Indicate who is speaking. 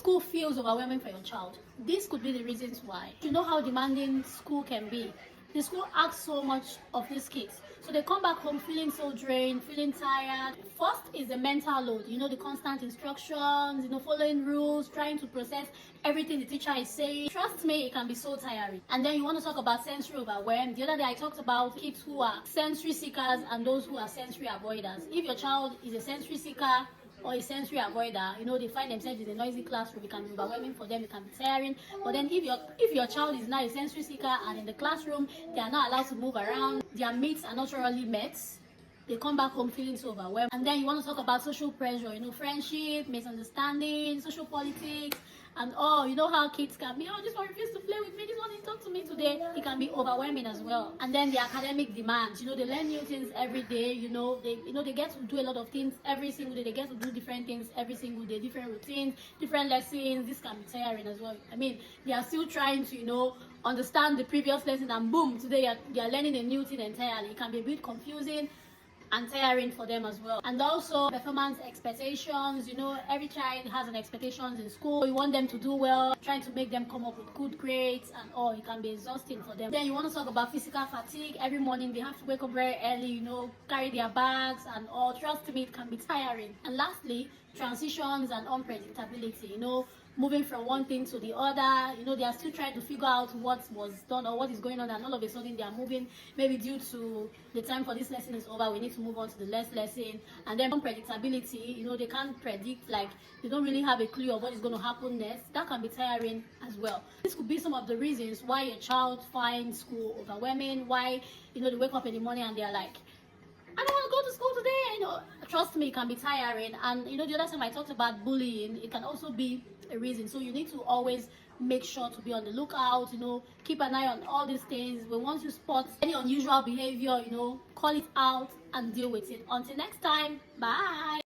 Speaker 1: school feels overwhelming for your child, this could be the reasons why. You know how demanding school can be. The school asks so much of these kids. So they come back home feeling so drained, feeling tired. First is the mental load, the constant instructions, following rules, trying to process everything the teacher is saying. Trust me, it can be so tiring. And then you want to talk about sensory overwhelm. The other day I talked about kids who are sensory seekers and those who are sensory avoiders. If your child is a sensory seeker or a sensory avoider, they find themselves in a noisy classroom, it can be overwhelming for them, it can be tiring. But then if your child is now a sensory seeker and in the classroom they are not allowed to move around, their mates are not thoroughly met, they come back home feeling so overwhelmed. And then you want to talk about social pressure, friendship, misunderstanding, social politics, and all. You know how kids can be, this one refused to play with me, this one didn't talk to me today. It can be overwhelming as well. And then the academic demands, they learn new things every day, they get to do a lot of things every single day. They get to do different things every single day, different routines, different lessons. This can be tiring as well. I mean, they are still trying to, understand the previous lesson, and boom, today they are learning a new thing entirely. It can be a bit confusing and tiring for them as well. And also performance expectations. Every child has an expectations in school. You want them to do well, trying to make them come up with good grades and all. It can be exhausting for them. Then you want to talk about physical fatigue. Every morning they have to wake up very early, carry their bags and all. Trust me, it can be tiring. And lastly, transitions and unpredictability. Moving from one thing to the other. They are still trying to figure out what was done or what is going on, and all of a sudden they are moving, maybe due to the time for this lesson is over, we need to move on to the next lesson. And then unpredictability, they can't predict, like they don't really have a clue of what is going to happen next. That can be tiring as well. This could be some of the reasons why a child finds school overwhelming, why they wake up in the morning and they are like, I don't want to go to school today. Trust me, it can be tiring. And the other time I talked about bullying, it can also be a reason. So you need to always make sure to be on the lookout, keep an eye on all these things. But once you spot any unusual behavior, call it out and deal with it. Until next time, bye.